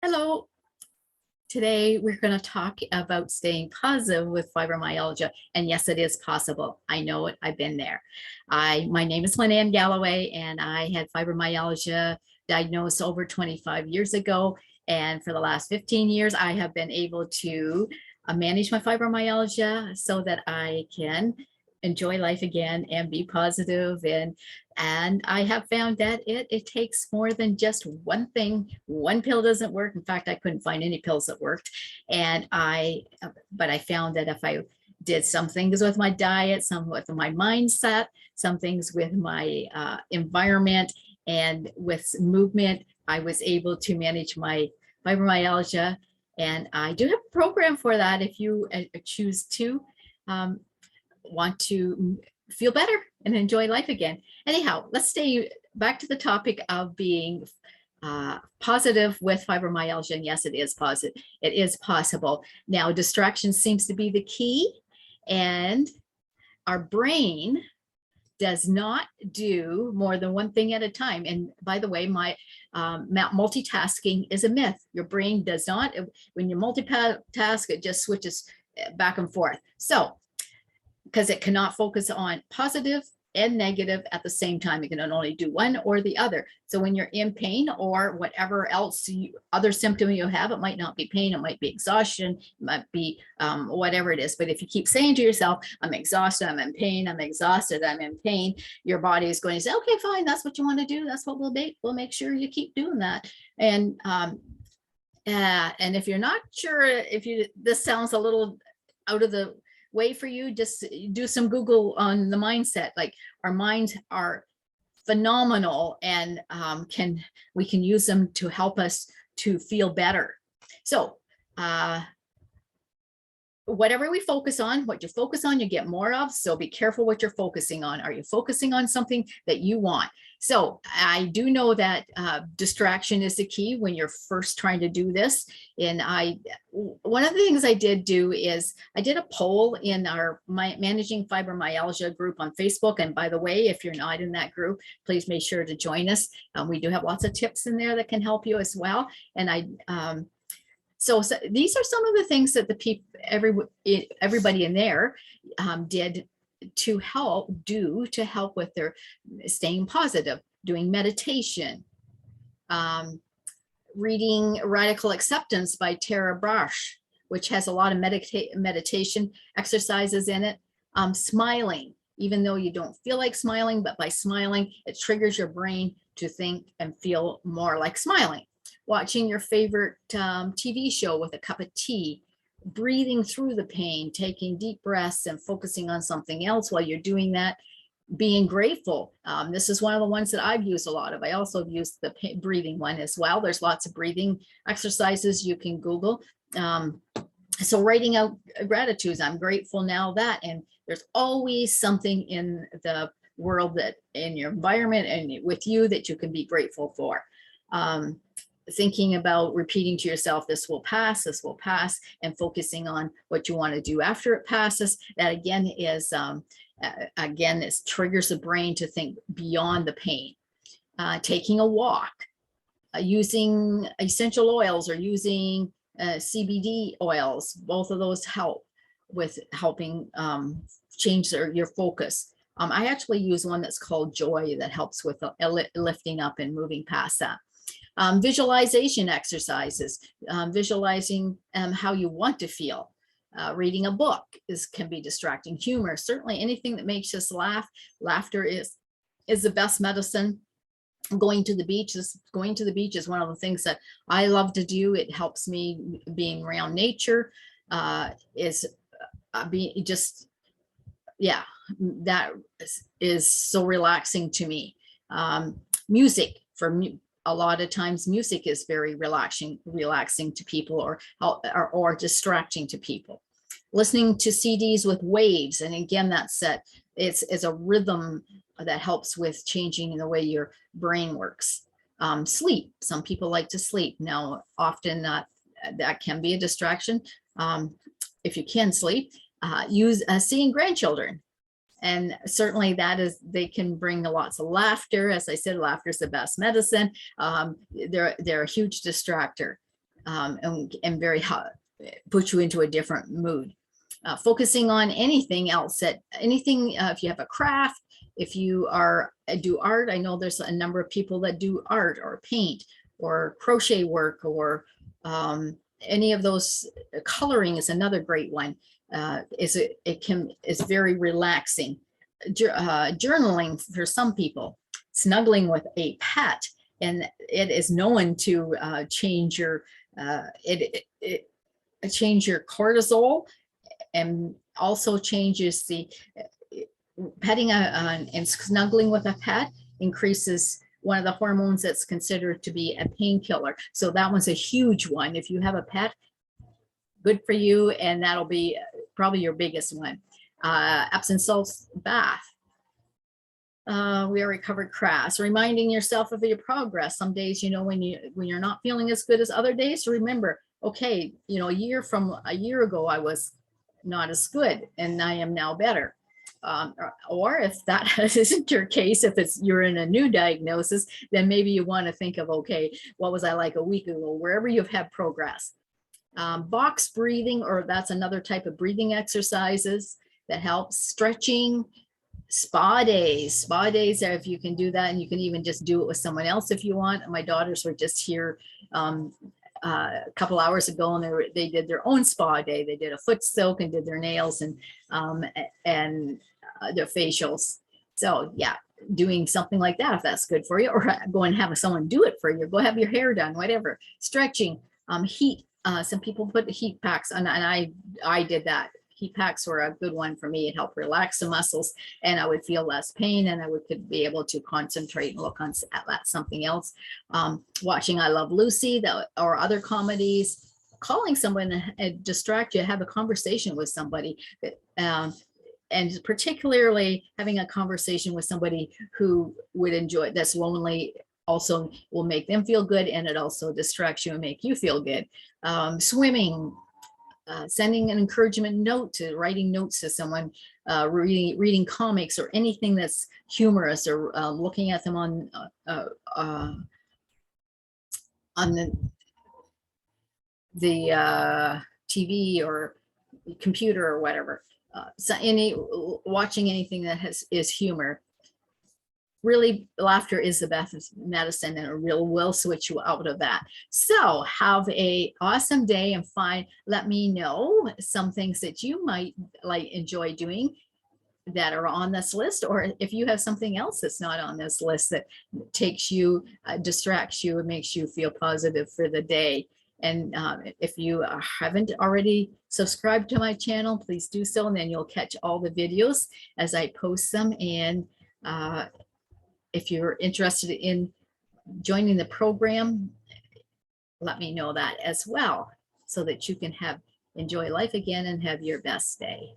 Hello. Today we're going to talk about staying positive with fibromyalgia. And yes, it is possible. I know it. I've been there. My name is Lynn Galloway, and I had fibromyalgia diagnosed over 25 years ago. And for the last 15 years, I have been able to manage my fibromyalgia so that I can enjoy life again and be positive. And I have found that it takes more than just one thing. One pill doesn't work. In fact, I couldn't find any pills that worked. But I found that if I did some things with my diet, some with my mindset, some things with my environment, and with movement, I was able to manage my fibromyalgia. And I do have a program for that if you choose to want to feel better and enjoy life again. Anyhow, let's stay back to the topic of being positive with fibromyalgia. And yes, it is positive. It is possible. Now, distraction seems to be the key, and our brain does not do more than one thing at a time. And by the way, my multitasking is a myth. Your brain does not. When you multitask, it just switches back and forth. So, because it cannot focus on positive and negative at the same time. You can only do one or the other. So when you're in pain or whatever else other symptom you have, it might not be pain, it might be exhaustion, it might be whatever it is. But if you keep saying to yourself, I'm exhausted, I'm in pain, I'm exhausted, I'm in pain, your body is going to say, okay, fine, that's what you want to do. That's what we'll make sure you keep doing that. And if you're not sure, this sounds a little out of the way for you, just do some Google on the mindset. Like, our minds are phenomenal, and we can use them to help us to feel better. So whatever we focus on, what you focus on, you get more of. So be careful what you're focusing on. Are you focusing on something that you want? So I do know that distraction is the key when you're first trying to do this. And one of the things I did do is I did a poll in our Managing Fibromyalgia group on Facebook. And by the way, if you're not in that group, please make sure to join us. We do have lots of tips in there that can help you as well. And So these are some of the things that everybody in there did to help with their staying positive. Doing meditation, reading Radical Acceptance by Tara Brach, which has a lot of meditation exercises in it. Smiling, even though you don't feel like smiling, but by smiling, it triggers your brain to think and feel more like smiling. Watching your favorite TV show with a cup of tea, breathing through the pain, taking deep breaths and focusing on something else while you're doing that. Being grateful. This is one of the ones that I've used a lot of. I also have used the breathing one as well. There's lots of breathing exercises you can Google. So writing out gratitudes, I'm grateful now that, and there's always something in the world that in your environment and with you that you can be grateful for. Thinking about repeating to yourself, this will pass, and focusing on what you want to do after it passes. That again is, it triggers the brain to think beyond the pain. Taking a walk, using essential oils or using CBD oils, both of those help with helping change your focus. I actually use one that's called Joy that helps with lifting up and moving past that. Visualization exercises, visualizing how you want to feel. Reading a book can be distracting. Humor, certainly anything that makes us laugh. Laughter is the best medicine. Going to the beach is one of the things that I love to do. It helps me being around nature. That is so relaxing to me. Music, for me, a lot of times music is very relaxing to people, or distracting to people. Listening to CDs with waves, and again, it's a rhythm that helps with changing the way your brain works. Sleep, some people like to sleep. Now, often that can be a distraction. If you can sleep, use seeing grandchildren. And certainly they can bring lots of laughter. As I said, laughter is the best medicine. They're a huge distractor. and very hot, put you into a different mood. Focusing on anything else, if you have a craft, if you do art. I know there's a number of people that do art or paint or crochet work, or any of those. Coloring is another great one. Is very relaxing. Journaling for some people, snuggling with a pet, and it is known to change your change your cortisol, and also changes the petting and snuggling with a pet increases one of the hormones that's considered to be a painkiller. So that one's a huge one. If you have a pet, good for you, and that'll be probably your biggest one. Epsom salts bath. We already covered crafts. Reminding yourself of your progress. Some days, when you're not feeling as good as other days, remember, okay, a year ago, I was not as good, and I am now better. Or if that isn't your case, if you're in a new diagnosis, then maybe you want to think of, okay, what was I like a week ago? Wherever you've had progress. Box breathing, or that's another type of breathing exercises that helps. Stretching. Spa days, if you can do that, and you can even just do it with someone else if you want. My daughters were just here a couple hours ago, and they did their own spa day. They did a foot soak and did their nails and their facials. So yeah, doing something like that, if that's good for you, or go and have someone do it for you. Go have your hair done, whatever. Stretching. Heat. Some people put heat packs on, and I did that. Heat packs were a good one for me. It helped relax the muscles, and I would feel less pain, and I could be able to concentrate and look at something else. Watching I Love Lucy or other comedies. Calling someone and distract you, have a conversation with somebody, and particularly having a conversation with somebody who would enjoy, that's lonely, also will make them feel good, and it also distracts you and make you feel good. Swimming. Sending an encouragement note, to writing notes to someone, reading comics or anything that's humorous, or looking at them on the TV or computer or whatever. So watching anything that is humor. Really, laughter is the best medicine, and it will switch you out of that. So have a awesome day, and let me know some things that you might enjoy doing that are on this list, or if you have something else that's not on this list that takes you, distracts you, and makes you feel positive for the day. And if you haven't already subscribed to my channel, please do so, and then you'll catch all the videos as I post them. And if you're interested in joining the program, let me know that as well, so that you can enjoy life again and have your best day.